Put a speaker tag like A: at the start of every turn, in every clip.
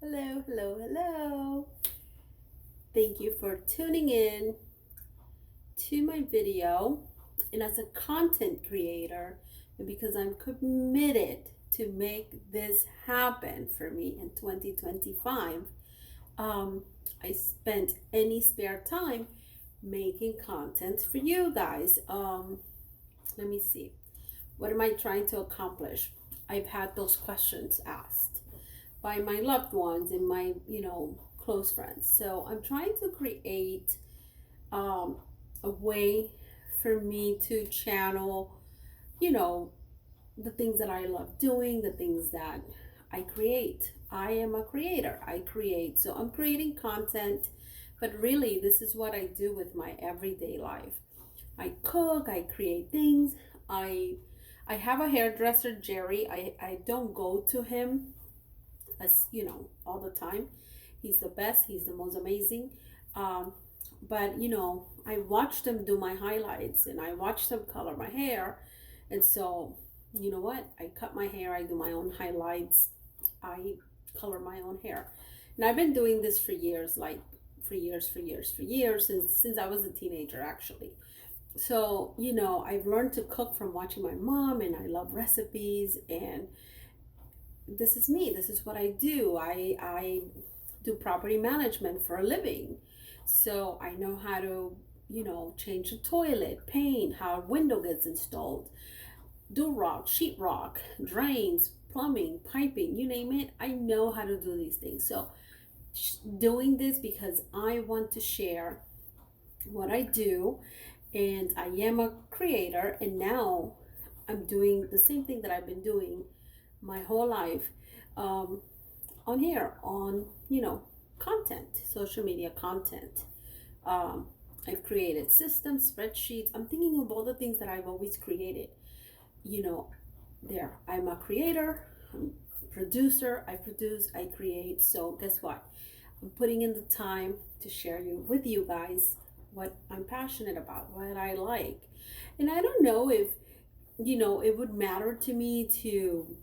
A: Hello, hello, hello. Thank you for tuning in to my video. And as a content creator, and because I'm committed to make this happen for me in 2025, I spent any spare time making content for you guys. Let me see. What am I trying to accomplish? I've had those questions asked by my loved ones and my close friends, so I'm trying to create um, a way for me to channel you know the things that I love doing, the things that I create. I am a creator. I create, so I'm creating content, but really this is what I do with my everyday life. I cook, I create things. I have a hairdresser, Jerry. I don't go to him as all the time. He's the best, he's the most amazing. um, but I watched him do my highlights and I watched him color my hair. And so you know what, I cut my hair, I do my own highlights, I color my own hair. And I've been doing this for years, like for years, since I was a teenager actually. So I've learned to cook from watching my mom, and I love recipes, and this is me, this is what I do. I do property management for a living, so I know how to change the toilet, paint, how a window gets installed, do rock, sheetrock, drains, plumbing, piping, you name it. I know how to do these things. So doing this because I want to share what I do, and I am a creator, and now I'm doing the same thing that I've been doing my whole life, um, on here, on content, social media content. um, I've created systems, spreadsheets. I'm thinking of all the things that I've always created. you know there, I'm a creator, I'm a producer, I produce, I create. So guess what, I'm putting in the time to share with you guys what I'm passionate about, what I like. And I don't know if it would matter to me to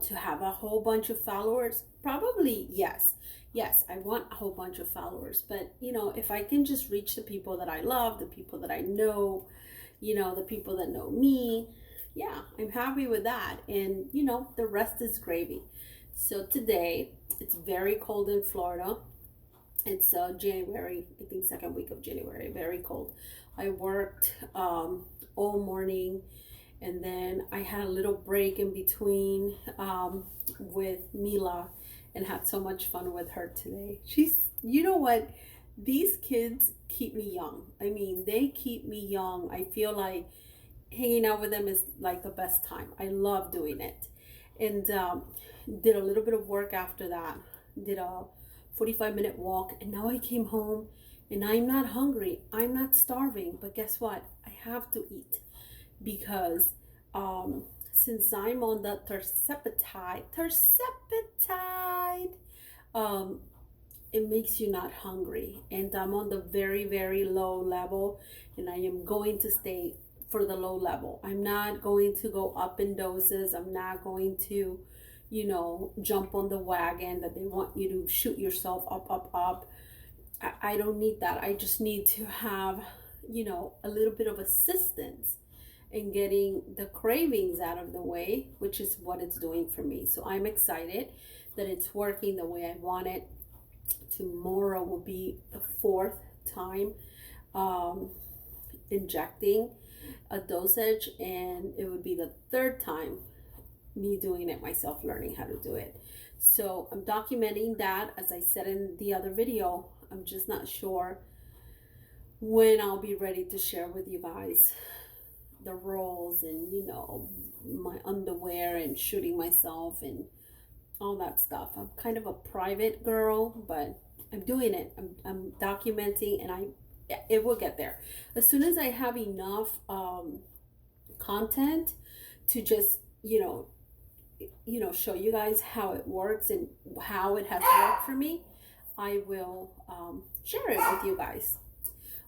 A: to have a whole bunch of followers. Probably yes. Yes, I want a whole bunch of followers, but if I can just reach the people that I love, the people that I know, the people that know me, yeah, I'm happy with that. And the rest is gravy. So today, it's very cold in Florida. It's January, I think second week of January, very cold. I worked all morning, and then I had a little break in between with Mila, and had so much fun with her today. You know what? These kids keep me young. I mean, they keep me young. I feel like hanging out with them is like the best time. I love doing it. And did a little bit of work after that. Did a 45-minute walk, and now I came home, and I'm not hungry. I'm not starving. But guess what? I have to eat because since I'm on the tersepatide, um, it makes you not hungry. And I'm on the very, very low level, and I am going to stay for the low level. I'm not going to go up in doses. I'm not going to, jump on the wagon that they want you to shoot yourself up, up, up. I don't need that. I just need to have, a little bit of assistance in getting the cravings out of the way, which is what it's doing for me. So I'm excited that it's working the way I want it. Tomorrow will be the fourth time um, injecting a dosage, and it would be the third time me doing it myself, learning how to do it. So I'm documenting that. As I said in the other video, I'm just not sure when I'll be ready to share with you guys the rolls and my underwear and shooting myself and all that stuff. I'm kind of a private girl, but I'm doing it. I'm documenting, and it will get there as soon as I have enough content to just show you guys how it works and how it has worked for me. I will share it with you guys.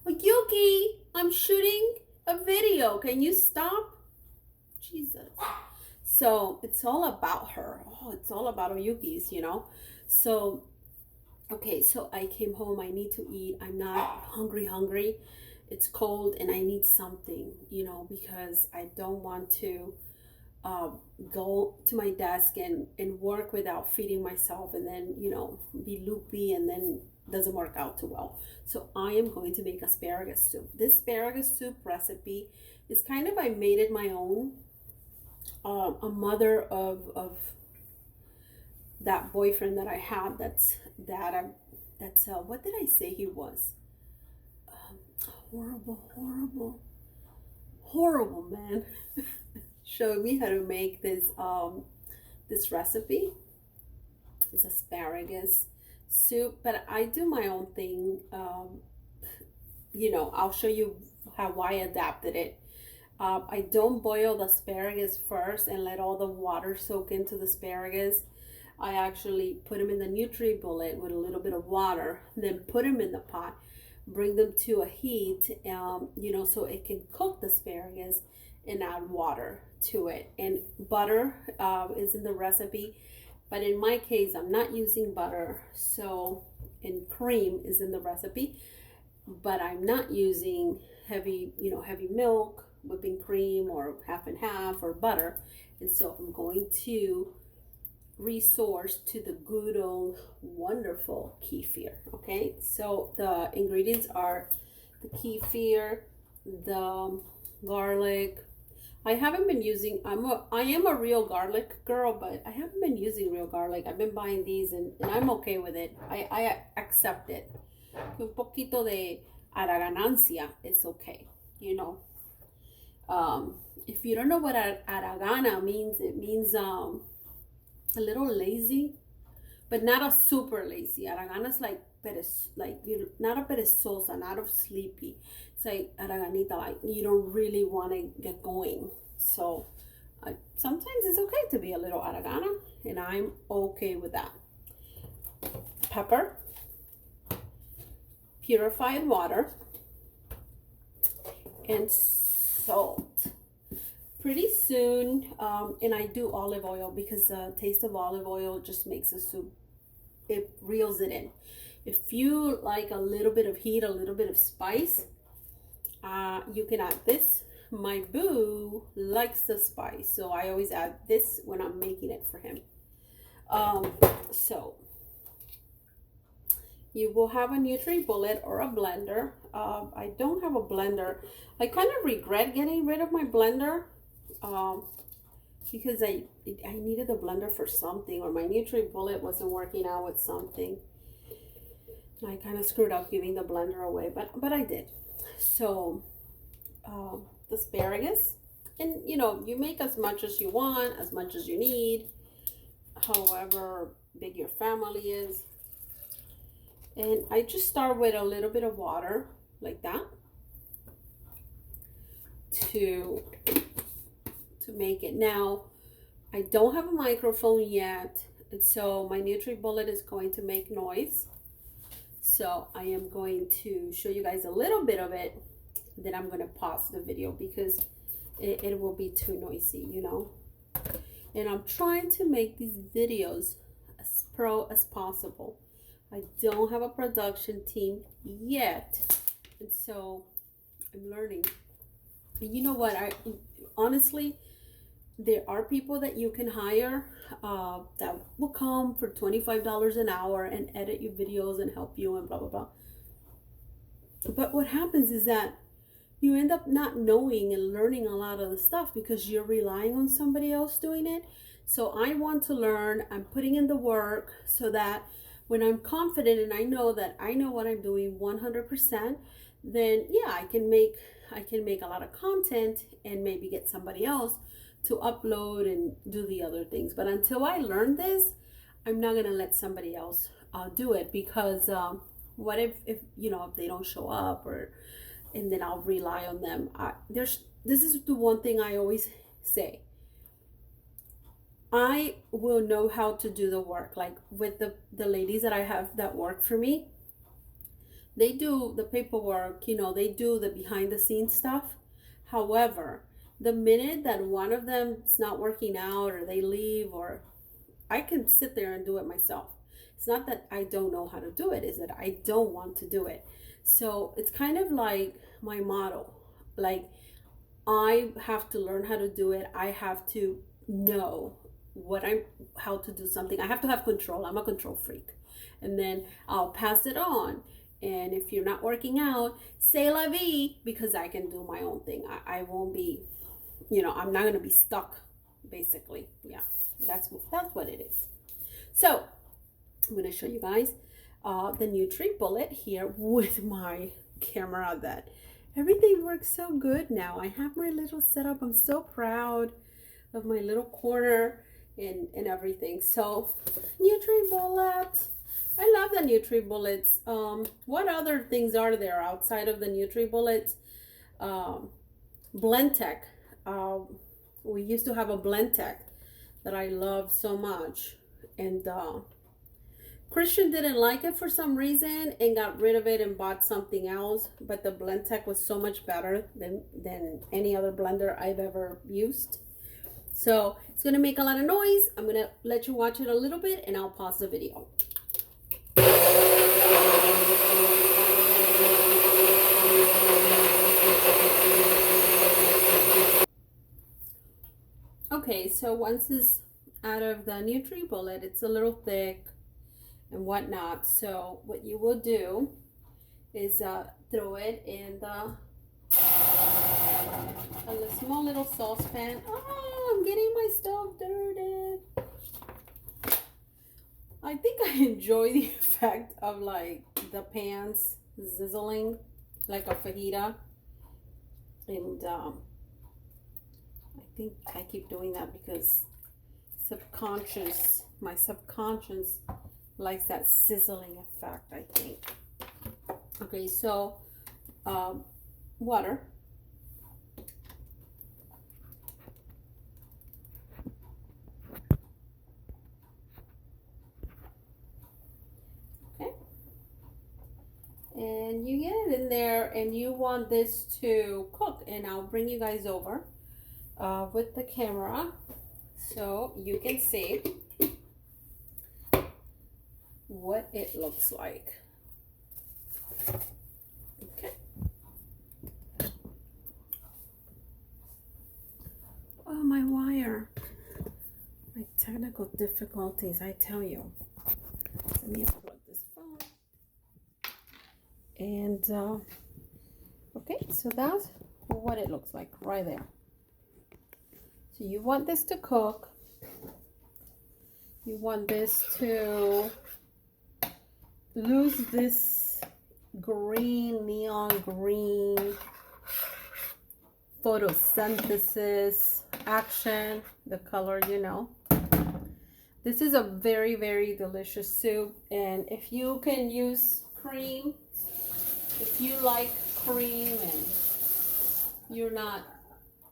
A: Oh, Yuki, I'm shooting a video. Can you stop? Jesus. So it's all about her. Oh, it's all about Oyuki's, So, okay, so I came home. I need to eat. I'm not hungry. It's cold and I need something, because I don't want to go to my desk and work without feeding myself and then, be loopy and then doesn't work out too well. So I am going to make asparagus soup. This asparagus soup recipe is kind of, I made it my own. A mother of that boyfriend that I had, that's what did I say he was? Horrible man. Showed me how to make this recipe. It's asparagus soup, but I do my own thing. I'll show you how I adapted it. I don't boil the asparagus first and let all the water soak into the asparagus. I actually put them in the NutriBullet with a little bit of water, then put them in the pot, bring them to a heat, so it can cook the asparagus, and add water to it. And butter is in the recipe, but in my case, I'm not using butter. So, and cream is in the recipe, but I'm not using heavy milk, whipping cream, or half and half, or butter. And so I'm going to resource to the good old wonderful kefir. Okay, so the ingredients are the kefir, the garlic. I haven't been using, I am a real garlic girl, but I haven't been using real garlic. I've been buying these and I'm okay with it. I accept it. Un poquito de aragancia, it's okay, If you don't know what aragana means, it means a little lazy, but not a super lazy. Aragana is like you not a perezosa, not a sleepy. It's like araganita, like you don't really want to get going. So sometimes it's okay to be a little aragana, and I'm okay with that. Pepper, purified water, and salt. Pretty soon, and I do olive oil because the taste of olive oil just makes the soup, it reels it in. If you like a little bit of heat, a little bit of spice, you can add this. My boo likes the spice, so I always add this when I'm making it for him. So you will have a NutriBullet or a blender. I don't have a blender. I kind of regret getting rid of my blender. Because I needed the blender for something, or my NutriBullet wasn't working out with something. I kind of screwed up giving the blender away, but I did. So the asparagus, and you make as much as you want, as much as you need, however big your family is. And I just start with a little bit of water like that to make it. Now, I don't have a microphone yet, and so my NutriBullet is going to make noise. So I am going to show you guys a little bit of it, then I'm going to pause the video because it will be too noisy, And I'm trying to make these videos as pro as possible. I don't have a production team yet, and so I'm learning. And you know what? Honestly, there are people that you can hire that will come for $25 an hour and edit your videos and help you and blah, blah, blah. But what happens is that you end up not knowing and learning a lot of the stuff because you're relying on somebody else doing it. So I want to learn. I'm putting in the work so that when I'm confident and I know that I know what I'm doing 100%, then yeah, I can make a lot of content and maybe get somebody else to upload and do the other things. But until I learn this, I'm not gonna let somebody else do it, because what if they don't show up, and then I'll rely on them. This is the one thing I always say. I will know how to do the work. Like with the ladies that I have that work for me, they do the paperwork, they do the behind the scenes stuff. However, The minute that one of them is not working out or they leave, or I can sit there and do it myself. It's not that I don't know how to do it, it's that I don't want to do it. So it's kind of like my motto. Like, I have to learn how to do it. I have to know how to do something. I have to have control. I'm a control freak. And then I'll pass it on. And if you're not working out, say la vie, because I can do my own thing. I won't be, I'm not going to be stuck, basically. Yeah, that's what it is. So I'm going to show you guys the NutriBullet here with my camera. That everything works so good now. I have my little setup. I'm so proud of my little corner and everything. So NutriBullet. I love the NutriBullets. What other things are there outside of the NutriBullets? Blendtec. We used to have a Blendtec that I loved so much, and Christian didn't like it for some reason and got rid of it and bought something else. But the Blendtec was so much better than any other blender I've ever used. So it's gonna make a lot of noise. I'm gonna let you watch it a little bit and I'll pause the video. Okay, so once it's out of the NutriBullet, it's a little thick and whatnot. So what you will do is throw it in a small little saucepan. Oh, I'm getting my stove dirty. I think I enjoy the effect of like the pans sizzling like a fajita, and I think I keep doing that because my subconscious likes that sizzling effect, I think. Okay, so water. And you get it in there, and you want this to cook, and I'll bring you guys over with the camera so you can see what it looks like. Okay. Oh, my wire. My technical difficulties, I tell you. Let me unplug this phone. And okay, so that's what it looks like right there. So you want this to cook. You want this to lose this green, neon green photosynthesis action, the color, This is a very, very delicious soup. And if you can use cream, if you like cream and you're not,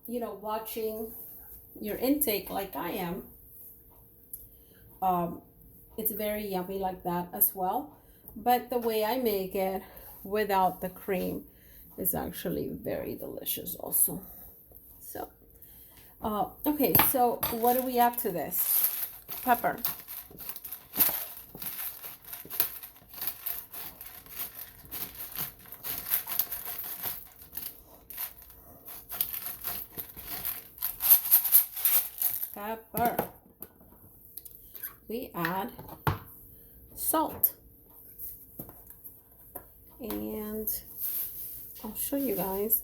A: watching your intake like I am, it's very yummy like that as well. But the way I make it without the cream is actually very delicious also. So, okay, so what do we add to this? Pepper. Pepper. We add salt. And I'll show you guys.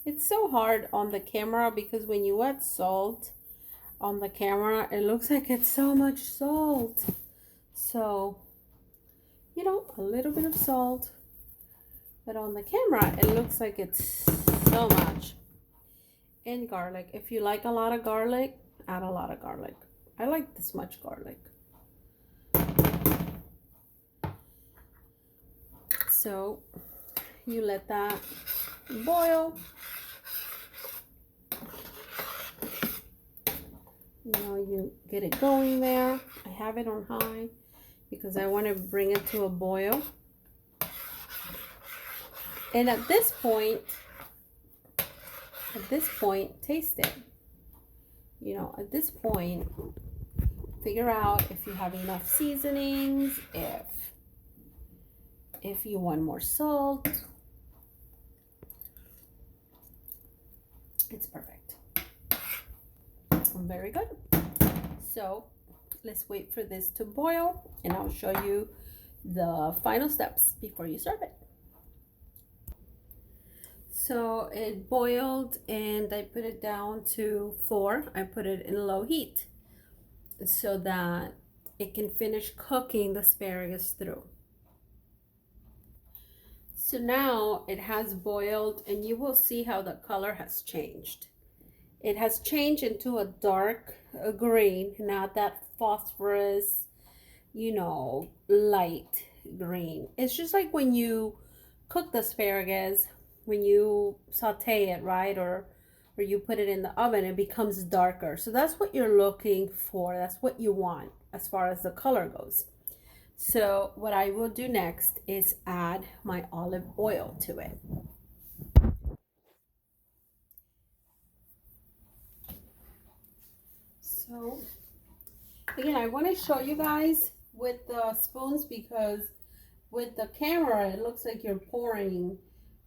A: It's so hard on the camera because when you add salt on the camera, it looks like it's so much salt. So, a little bit of salt. But on the camera, it looks like it's so much. And garlic. If you like a lot of garlic, add a lot of garlic. I like this much garlic. So you let that boil. You get it going there. I have it on high because I want to bring it to a boil. And at this point, At this point, taste it. You know, at this point, figure out if you have enough seasonings, if you want more salt. It's perfect. Very good. So let's wait for this to boil, and I'll show you the final steps before you serve it. So it boiled and I put it down to 4. I put it in low heat so that it can finish cooking the asparagus through. So now it has boiled, and you will see how the color has changed. It has changed into a dark green, not that phosphorus, you know, light green. It's just like when you cook the asparagus, when you saute it, right? Or you put it in the oven, it becomes darker. So that's what you're looking for. That's what you want as far as the color goes. So what I will do next is add my olive oil to it. So again, I want to show you guys with the spoons, because with the camera it looks like you're pouring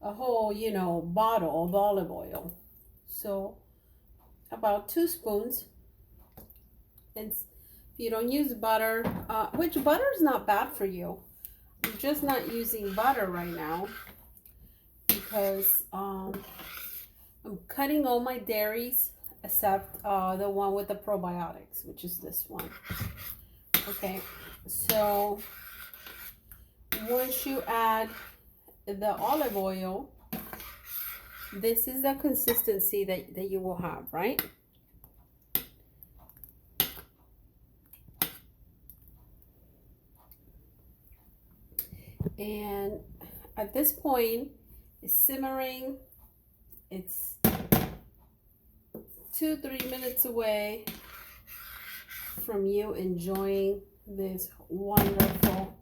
A: a whole, you know, bottle of olive oil. So about 2 spoons. And if you don't use butter, which butter is not bad for you, I'm just not using butter right now because I'm cutting all my dairies except the one with the probiotics, which is this one. Okay, so once you add the olive oil, this is the consistency that you will have, right? And at this point, it's simmering. It's 2-3 minutes away from you enjoying this wonderful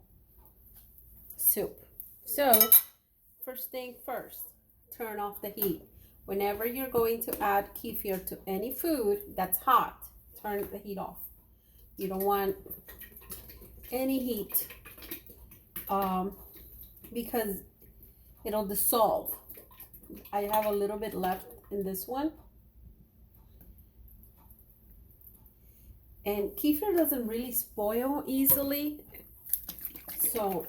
A: soup. So first thing first, turn off the heat. Whenever you're going to add kefir to any food that's hot, turn the heat off. You don't want any heat because it'll dissolve. I have a little bit left in this one. And kefir doesn't really spoil easily, so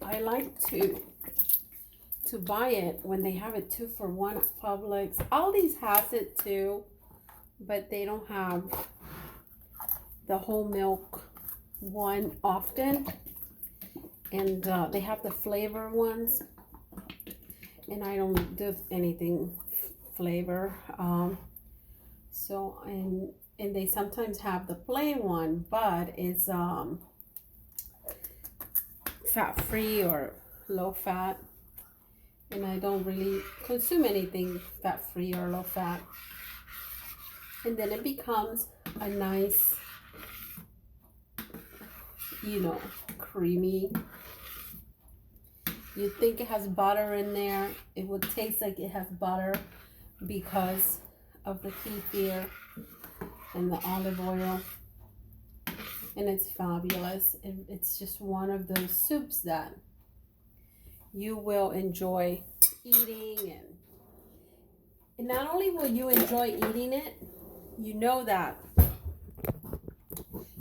A: I like to buy it when they have it 2 for 1 at Publix. Aldi's has it too, but they don't have the whole milk one often, and they have the flavor ones, and I don't do anything flavor. So and they sometimes have the plain one, but it's fat free or low fat, and I don't really consume anything fat free or low fat. And then it becomes a nice, you know, creamy. You think it has butter in there, it would taste like it has butter because of the kefir and the olive oil, and it's fabulous. It's just one of those soups that you will enjoy eating, and not only will you enjoy eating it, you know that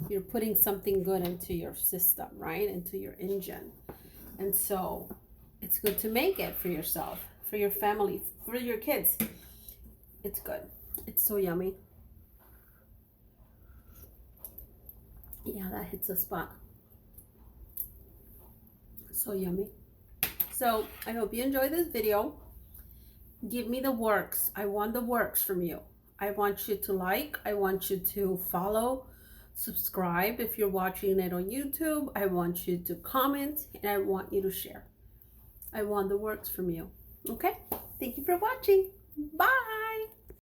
A: you're putting something good into your system, right? Into your engine. And so it's good to make it for yourself, for your family, for your kids. It's good. It's so yummy. Yeah, that hits a spot. So yummy. So I hope you enjoy this video. Give me the works. I want the works from you. I want you to like. I want you to follow, subscribe if you're watching it on YouTube. I want you to comment, and I want you to share. I want the works from you. Okay? Thank you for watching. Bye.